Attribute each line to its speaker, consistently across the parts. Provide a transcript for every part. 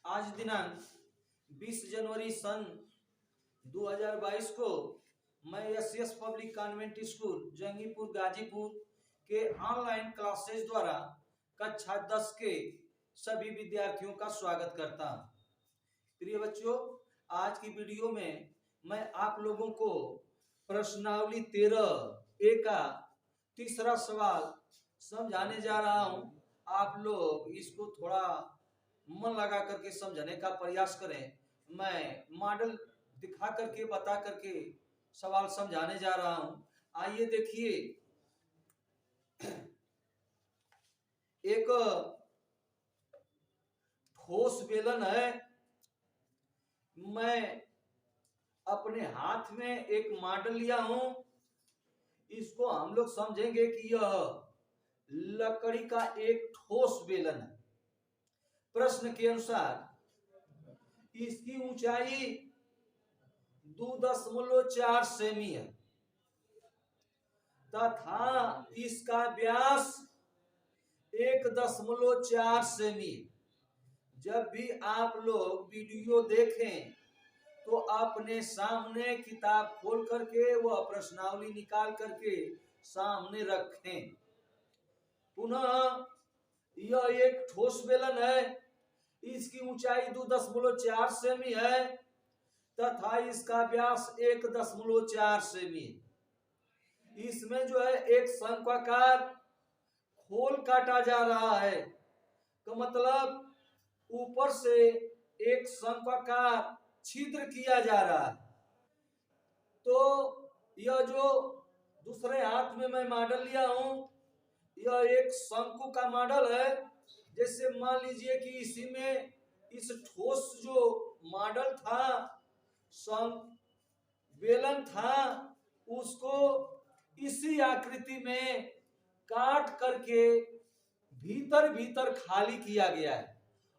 Speaker 1: आज दिनांक 20 जनवरी सन 2022 को मैं S public convent school Jangipur Ghazipur के ऑनलाइन क्लासेस द्वारा कक्षा 10 के सभी विद्यार्थियों का स्वागत करता हूं। प्रिय बच्चों, आज की वीडियो में मैं आप लोगों को प्रश्नावली 13 ए का तीसरा सवाल समझाने जा रहा हूं। आप लोग इसको थोड़ा मन लगा करके समझने का प्रयास करें। मैं मॉडल दिखा करके बता करके सवाल समझाने जा रहा हूं। आइए देखिए, एक ठोस बेलन है। मैं अपने हाथ में एक मॉडल लिया हूं। इसको हम लोग समझेंगे कि यह लकड़ी का एक ठोस बेलन है। प्रश्न के अनुसार इसकी ऊंचाई 2.4 सेमी है तथा इसका व्यास 1.4 सेमी। जब भी आप लोग वीडियो देखें तो अपने सामने किताब खोल करके वह प्रश्नावली निकाल करके सामने रखें। पुनः यह एक ठोस बेलन है। इसकी ऊंचाई 2.4 सेमी है तथा इसका व्यास 1.4 सेमी। इसमें जो है एक शंक्वाकार खोल काटा जा रहा है, तो मतलब ऊपर से एक शंक्वाकार छिद्र किया जा रहा है। तो यह जो दूसरे हाथ में मैं मॉडल लिया हूं, यह एक शंकु का मॉडल है। जैसे मान लीजिए कि इसी में इस ठोस जो मॉडल था, बेलन था, उसको इसी आकृति में काट करके भीतर भीतर खाली किया गया है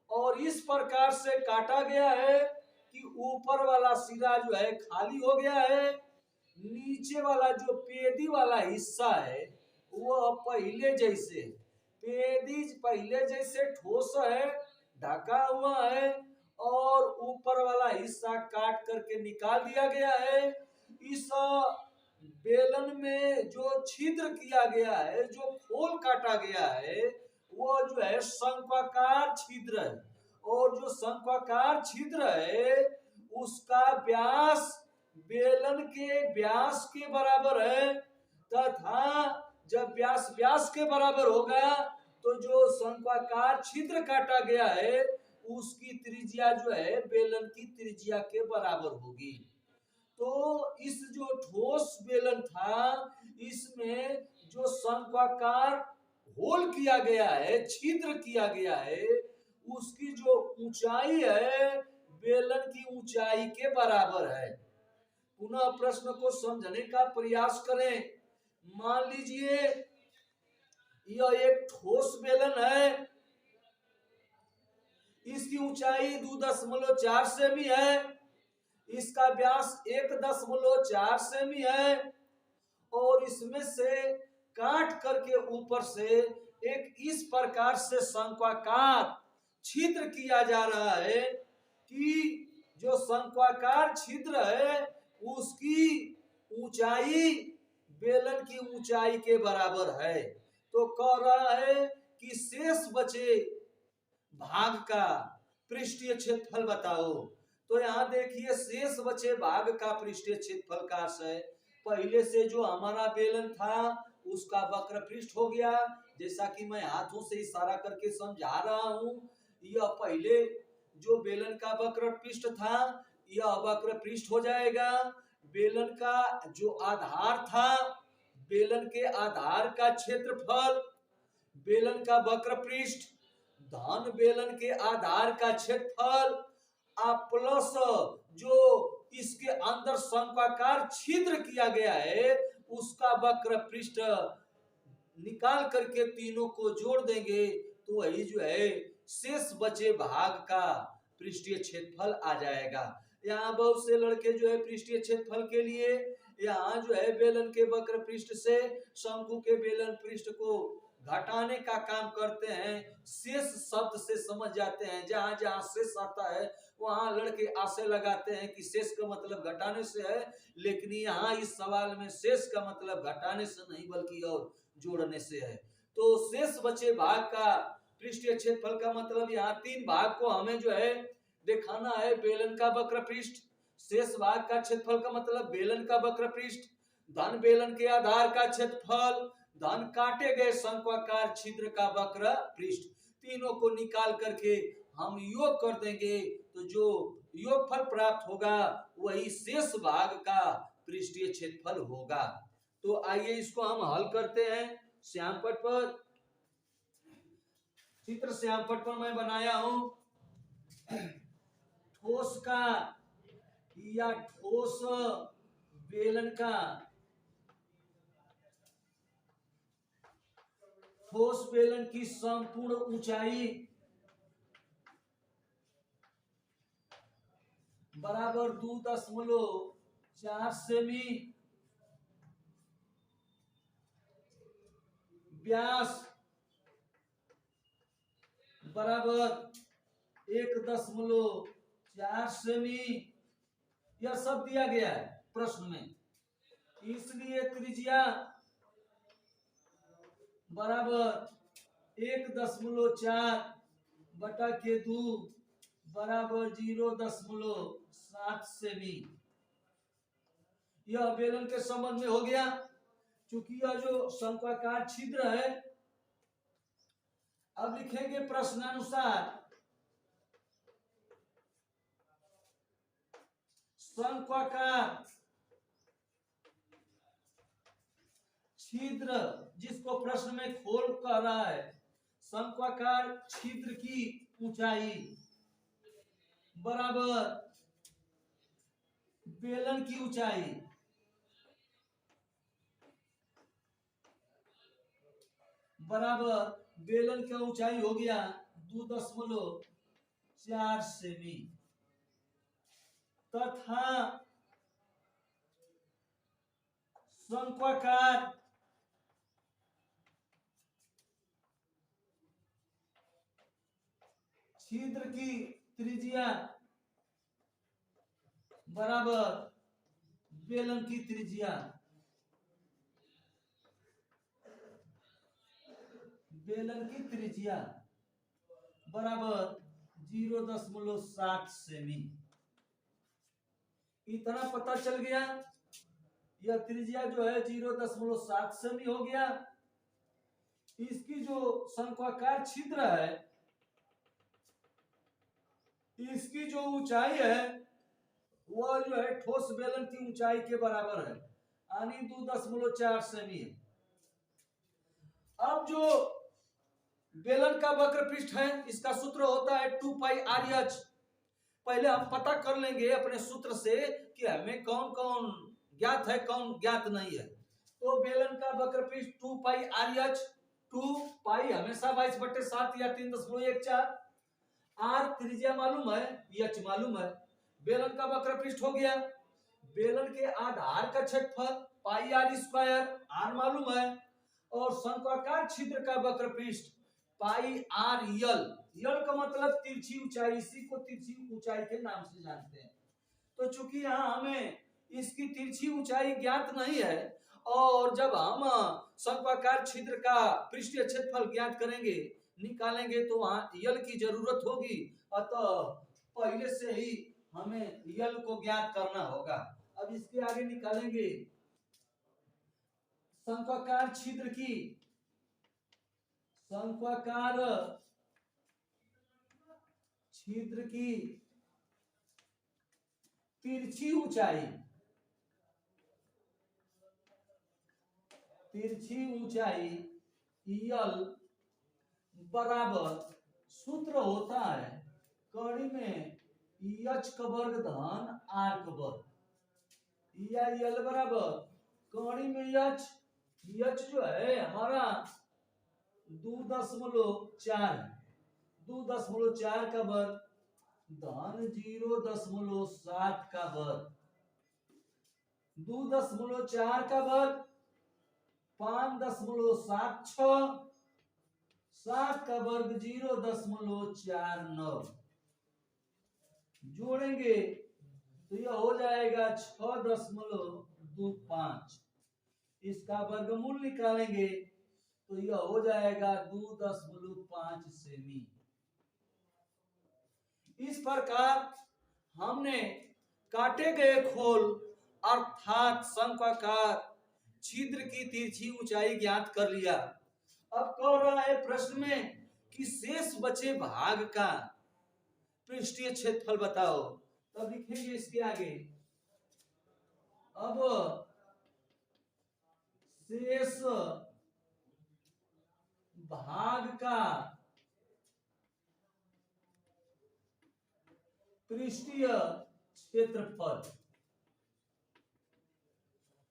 Speaker 1: और इस प्रकार से काटा गया है कि ऊपर वाला सिरा जो है खाली हो गया है। नीचे वाला जो पेदी वाला हिस्सा है वह पहले जैसे ठोस है, ढका हुआ है और ऊपर वाला हिस्सा काट करके निकाल दिया गया है। इस बेलन में जो छिद्र किया गया है, जो खोल काटा गया है, वो जो है शंक्वाकार छिद्र है और जो शंक्वाकार छिद्र है उसका व्यास बेलन के व्यास के बराबर है तथा जब व्यास के बराबर होगा तो जो शंक्वाकार छिद्र काटा गया है उसकी त्रिज्या जो है बेलन की त्रिज्या के बराबर होगी। तो इस जो ठोस बेलन था, इसमें जो शंक्वाकार होल किया गया है, छिद्र किया गया है, उसकी जो ऊंचाई है बेलन की ऊंचाई के बराबर है। पुनः प्रश्न को समझने का प्रयास करें। मान लीजिए यह एक ठोस बेलन है। इसकी ऊंचाई 2.4 सेमी है, इसका व्यास 1.4 सेमी है और इसमें से काट करके ऊपर से एक इस प्रकार से शंक्वाकार छिद्र किया जा रहा है कि जो शंक्वाकार छिद्र है उसकी ऊंचाई बेलन की ऊंचाई के बराबर है। तो कह रहा है कि शेष बचे भाग का पृष्ठीय क्षेत्रफल बताओ। तो यहाँ देखिए, शेष बचे भाग का पृष्ठीय क्षेत्रफल का है पहले से जो हमारा बेलन था उसका वक्र पृष्ठ हो गया। जैसा कि मैं हाथों से इशारा करके समझा रहा हूं, यह पहले जो बेलन का वक्र पृष्ठ था यह वक्र पृष्ठ हो जाएगा। बेलन का जो आधार था, बेलन के आधार का क्षेत्रफल, बेलन का वक्र पृष्ठ धन बेलन के आधार का क्षेत्रफल प्लस जो इसके अंदर शंक्वाकार छिद्र किया गया है उसका वक्र पृष्ठ निकाल करके तीनों को जोड़ देंगे तो वही जो है शेष बचे भाग का पृष्ठीय क्षेत्रफल आ जाएगा। यहाँ बहुत से लड़के जो है पृष्ठीय क्षेत्रफल के लिए यहाँ जो है बेलन के वक्र पृष्ठ से शंकु के बेलन पृष्ठ को घटाने का काम करते हैं। शेष शब्द से समझ जाते हैं, जहां जहां शेष आता है वहां लड़के आशे लगाते हैं कि शेष का मतलब घटाने से है, लेकिन यहाँ इस सवाल में शेष का मतलब घटाने से नहीं बल्कि और जोड़ने से है। तो शेष बचे भाग का पृष्ठीय क्षेत्रफल का मतलब यहाँ 3 भाग को हमें जो है दिखाना है। बेलन का वक्र पृष्ठ, शेष भाग का क्षेत्रफल का मतलब बेलन का वक्र पृष्ठ, धन बेलन के आधार का क्षेत्रफल, धन काटे गए शंक्वाकार छिद्र का वक्र पृष्ठ। तीनों को निकाल करके हम योग कर देंगे तो जो योगफल प्राप्त होगा वही शेष भाग का पृष्ठीय क्षेत्रफल होगा। तो आइए इसको हम हल करते हैं। श्यामपट पर चित्र श्यामपट पर मैं बनाया हूं। ठोस का या ठोस बेलन का, ठोस बेलन की संपूर्ण ऊंचाई बराबर 2.4 सेमी, व्यास बराबर 1.4 सेमी, यह सब दिया गया है प्रश्न में। इसलिए त्रिज्या बराबर 1.4 बटा के 2 बराबर 0.7 सेमी। यह बेलन के संबंध में हो गया। चूंकि यह जो शंक्वाकार छिद्र है, अब लिखेंगे प्रश्नानुसार शंक्वाकार छिद्र, जिसको प्रश्न में खोल कह रहा है, शंक्वाकार छिद्र की ऊंचाई बराबर बेलन की ऊंचाई बराबर बेलन की ऊंचाई हो गया 2.4 सेमी, तथा शंक्वाकार छिद्र की त्रिज्या बराबर बेलन की त्रिज्या, बेलन की त्रिज्या बराबर 0.7 सेमी। इतना पता चल गया। यह त्रिज्या जो है 0.7 सेमी हो गया। इसकी जो शंक्वाकार छिद्र है, इसकी जो ऊंचाई है वह जो है ठोस बेलन की ऊंचाई के बराबर है, यानी 2.4 सेमी है। अब जो बेलन का वक्र पृष्ठ है, इसका सूत्र होता है 2 पाई RH। पहले हम पता कर लेंगे अपने सूत्र से कि हमें कौन कौन ज्ञात है, कौन ज्ञात नहीं है। तो बेलन का वक्र पृष्ठ 2 पाई RH, 2 पाई हमेशा 22/7 या 3.14, R त्रिज्या मालूम है, H मालूम है। बेलन का वक्र पृष्ठ हो गया। बेलन के आधार का क्षेत्रफल पाई R², R मालूम है, और शंक्वाकार छिद्र का वक्र पृष्ठ पाई RL। यल का मतलब तिरछी ऊंचाई, इसी को तिरछी ऊंचाई के नाम से जानते हैं। तो चूंकि यहाँ हमें इसकी तिरछी ऊंचाई ज्ञात नहीं है, और जब हम शंक्वाकार छिद्र का पृष्ठीय क्षेत्रफल ज्ञात करेंगे, निकालेंगे, तो वहां यल की जरूरत होगी। अतः पहले से ही हमें यल को ज्ञात करना होगा। अब इसके आगे निकालेंगे शंक्वाकार छिद्र की, शंक्वाकार छिद्र की तिरछी ऊंचाई, तिरछी ऊंचाई यल बराबर, सूत्र होता है कड़ी में H का वर्ग धन R का वर्ग, या यल बराबर कड़ी में H जो है हमारा 2.4, 2.4 का वर्ग धन 0.7 का वर्ग, 2.4 का वर्ग 5.76 7 का वर्ग 0.49 जोड़ेंगे तो यह हो जाएगा 6.25। इसका वर्गमूल निकालेंगे तो यह हो जाएगा 2.5 सेमी। इस प्रकार हमने काटे गए खोल अर्थात शंक्वाकार छिद्र की तिरछी ऊंचाई ज्ञात कर लिया। अब कह रहा है प्रश्न में कि शेष बचे भाग का पृष्ठीय क्षेत्रफल बताओ। तब लिखेंगे इसके आगे, अब शेष भाग का पृष्ठीय क्षेत्रफल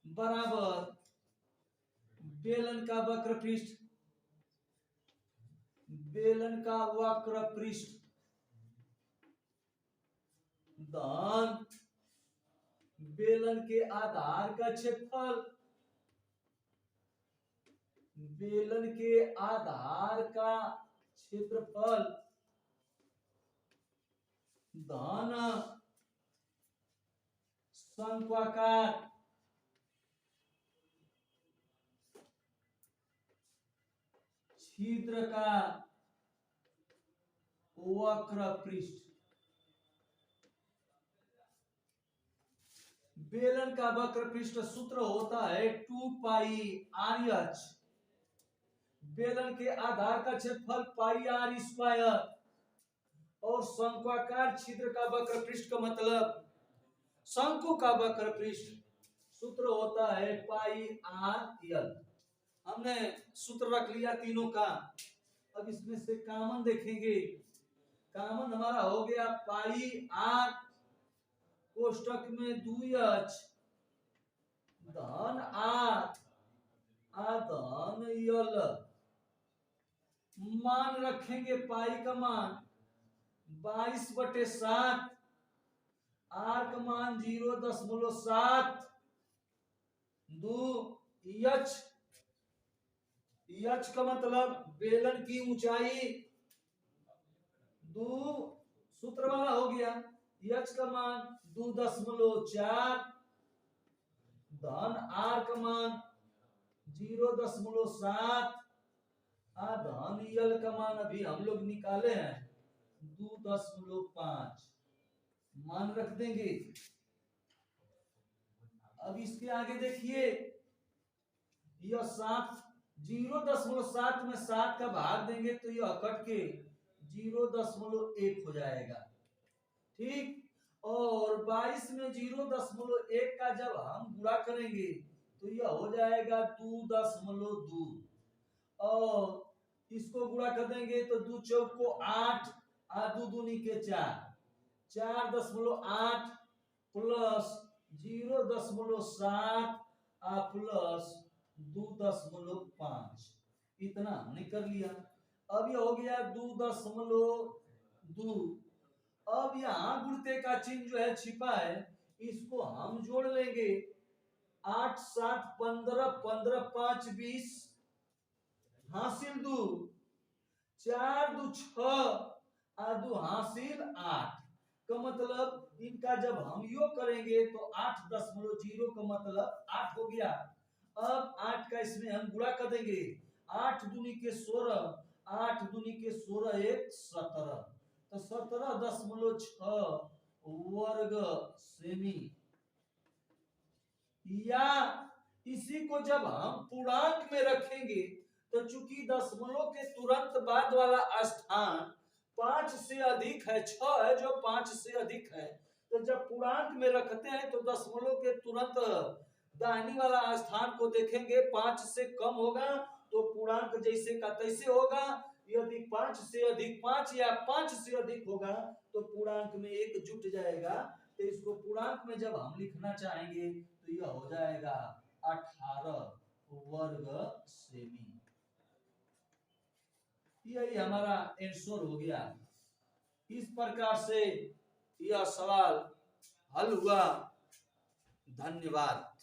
Speaker 1: बराबर बेलन का वक्र पृष्ठ, बेलन का वक्र पृष्ठ धन बेलन के आधार का क्षेत्रफल, बेलन के आधार का क्षेत्रफल धन शंक्वाकार छिद्र का वक्र पृष्ठ। बेलन का वक्र पृष्ठ सूत्र होता है 2 पाई आर एच। बेलन के आधार का क्षेत्रफल पाई आर स्क्वायर और शंक्वाकार छिद्र का वक्र पृष्ठ का मतलब शंकु का वक्र पृष्ठ सूत्र होता है पाई आर एल। हमने सूत्र रख लिया तीनों का। अब इसमें से कॉमन देखेंगे। कॉमन हमारा हो गया पाई आर कोष्टक में 2h धन आर धन यल। मान रखेंगे पाई का मान 22/7, आर का मान 0.7, 2 एच का मतलब बेलन की ऊंचाई 2 सूत्र वाला हो गया। एच का मान 2.4 धन आर का मान 0.7 धन यल का मान अभी हम लोग निकाले हैं 2.5 मान रख देंगे। अब इसके आगे देखिए, यह 0.7 में 7 का भाग देंगे तो यह कट के 0.1 हो जाएगा। ठीक, और 22 में 0.1 का जब हम गुणा करेंगे तो यह हो जाएगा 2.2 और इसको गुणा कर देंगे तो 2 चौक को 8 और 2 दूनी के 4, 4.8 प्लस 0.7 प्लस 2.5 इतना हमने कर लिया। अब यह हो गया 2.2। अब यहाँ गुणते का चिन्ह जो है छिपा है, इसको हम जोड़ लेंगे। 8 7 15 15 5 20 हासिल 2, 4 2 6 और 2 हासिल 8 का मतलब इनका जब हम योग करेंगे तो 8.0 का मतलब 8 हो गया। अब 8 का इसमें हम गुणा कर देंगे। 8 दूनी के 16, 8 दूनी के 16 1 17 तो 17.6 वर्ग सेमी। या इसी को जब हम पूर्णांक में रखेंगे तो चूंकि दशमलव के तुरंत बाद वाला स्थान 5 से अधिक है, 6 है जो 5 से अधिक है, तो जब पूर्णांक में रखते हैं तो दशमलव के तुरंत दाहिनी वाला स्थान को देखेंगे 5 से कम होगा तो पूर्णांक जैसे का तैसे होगा। यदि 5 से अधिक 5 या 5 से अधिक होगा तो पूर्णांक में 1 जुट जाएगा। तो इसको पूर्णांक में जब हम लिखना चाहेंगे तो यह हो जाएगा 18 वर्ग सेमी। यही हमारा आंसर हो गया। इस प्रकार से यह सवाल हल हुआ। धन्यवाद।